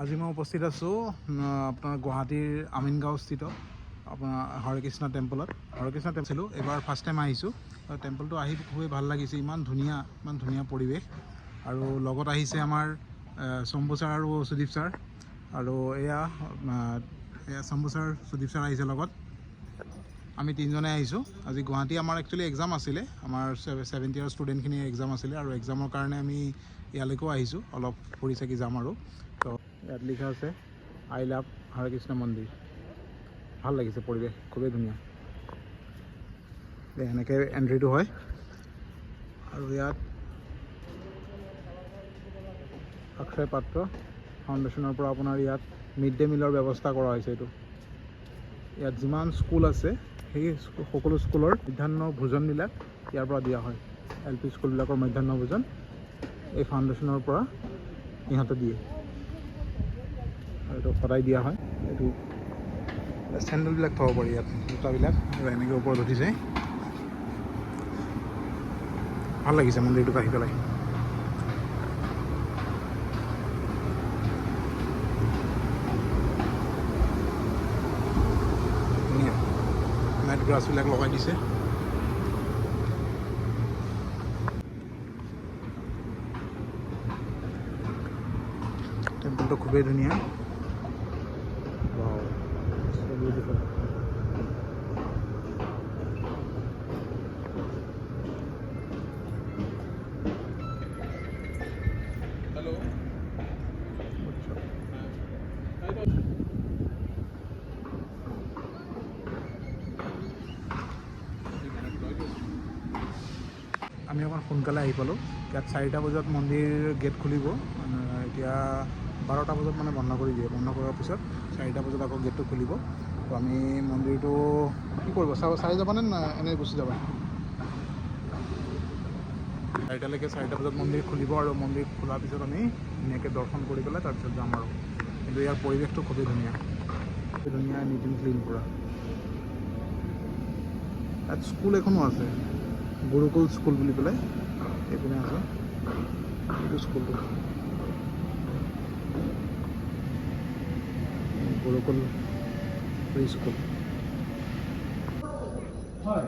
আজি মই উপস্থিত আছোঁ আপোনাৰ গুৱাহাটীৰ আমিনগাঁওস্থিত আপোনাৰ হৰেকৃষ্ণ টেম্পলত। হৰেকৃষ্ণ টেম্পল এবাৰ ফাৰ্ষ্ট টাইম আহিছোঁ। টেম্পলটো আহি খুবেই ভাল লাগিছে, ইমান ধুনীয়া পৰিৱেশ। আৰু লগত আহিছে আমাৰ শম্ভু ছাৰ আৰু সুদীপ ছাৰ, আৰু এয়া শম্ভু ছাৰ সুদীপ ছাৰ আহিছে লগত। আমি তিনিজনে আহিছোঁ। আজি গুৱাহাটী আমাৰ একচুৱেলি এক্সাম আছিলে, আমাৰ 7th ইয়াৰ ষ্টুডেণ্টখিনিৰ এক্সাম আছিলে, আৰু এক্সামৰ কাৰণে আমি ইয়ালৈকেও আহিছোঁ, অলপ ফুৰি চাকি যাম আৰু। তো ইয়াত লিখা আছে আই লাভ হৰেকৃষ্ণ মন্দিৰ। ভাল লাগিছে পৰিৱেশ, খুবেই ধুনীয়া। এনেকৈ এণ্ট্ৰিটো হয়। আৰু ইয়াত অক্ষয় পাত্ৰ ফাউণ্ডেশ্যনৰ পৰা আপোনাৰ ইয়াত মিড ডে মিলৰ ব্যৱস্থা কৰা হৈছে। এইটো ইয়াত যিমান স্কুল আছে সেই সকলো স্কুলৰ মধ্যাহ্ন ভোজনবিলাক ইয়াৰ পৰা দিয়া হয়। LP স্কুলবিলাকৰ মধ্যাহ্ন ভোজন এই ফাউণ্ডেশ্যনৰ পৰা ইহঁতে দিয়ে, আৰু এইটো সদায় দিয়া হয়। এইটো চেণ্ডেলবিলাক থ'ব পাৰি ইয়াত, জোতাবিলাক এনেকৈ ওপৰত উঠিছে। ভাল লাগিছে মন্দিৰটোত আহি পেলাই। ধুনীয়া নাইট গ্ৰাছবিলাক লগাই দিছে। টেম্পলটো খুবেই ধুনীয়া। আমি অকণ সোনকালে আহি পালোঁ। ইয়াত 4টা বজাত মন্দিৰ গেট খুলিব। এতিয়া 12টা বজাত মানে বন্ধ কৰি দিয়ে। বন্ধ কৰাৰ পিছত 4টা বজাত আকৌ গেটটো খুলিব। তো আমি মন্দিৰটো কি কৰিব, চাই যাবানে না এনেই গুচি যাবা? 4টালৈকে, 4টা বজাত মন্দিৰ খুলিব, আৰু মন্দিৰ খোলাৰ পিছত আমি ধুনীয়াকৈ দৰ্শন কৰি পেলাই তাৰপিছত যাম আৰু। কিন্তু ইয়াৰ পৰিৱেশটো খুবেই ধুনীয়া, নিট এণ্ড ক্লিন পূৰা। ইয়াত স্কুল এখনো আছে, গুৰুকুল স্কুল বুলি পেলাই, এইপিনে আছে এইটো স্কুলটো, গুৰুকুল প্ৰি স্কুল। হয়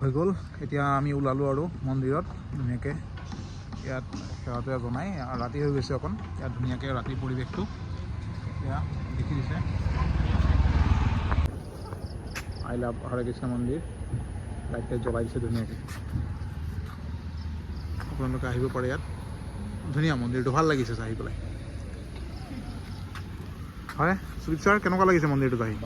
হৈ গ'ল। এতিয়া আমি ওলালোঁ আৰু মন্দিৰত ধুনীয়াকৈ ইয়াত সেৱাটো জনাই। ৰাতি হৈ গৈছে অকণ, ইয়াত ধুনীয়াকৈ ৰাতিৰ পৰিৱেশটো এতিয়া দেখি দিছে। আই লাভ হৰেকৃষ্ণ মন্দিৰ লাইট জ্বলাই দিছে ধুনীয়াকৈ। আপোনালোকে আহিব পাৰে ইয়াত, ধুনীয়া মন্দিৰটো, ভাল লাগিছে আহি পেলাই। হয় সুদীপ ছাৰ, কেনেকুৱা লাগিছে মন্দিৰটোত আহি?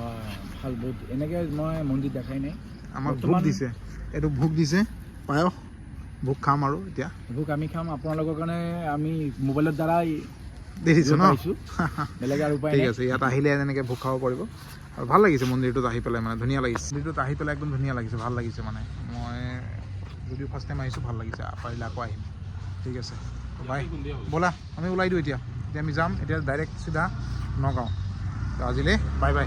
ভাল, বহুত এনেকৈ মই মন্দিৰ দেখাই নাই। আমাক ভোগ দিছে, এইটো ভোগ দিছে, পায়স ভোগ খাম আৰু এতিয়া ভোগ আমি খাম। আপোনালোকৰ কাৰণে আমি মোবাইলৰ দ্বাৰাই দেখিছোঁ ন, বেলেগ আৰু উপায় ঠিক আছে। ইয়াত আহিলে এনেকৈ ভোগ খাব পাৰিব। আৰু ভাল লাগিছে মন্দিৰটোত আহি পেলাই, মানে ধুনীয়া লাগিছে। মন্দিৰটোত আহি পেলাই একদম ধুনীয়া লাগিছে, ভাল লাগিছে। মানে মই যদিও ফাৰ্ষ্ট টাইম আহিছোঁ, ভাল লাগিছে। পাৰিলে আকৌ আহিম। ঠিক আছে বাই, ব'লা আমি ওলাই দিওঁ এতিয়া আমি যাম এতিয়া ডাইৰেক্ট চিধা নগাঁও। তো আজিলৈ বাই বাই।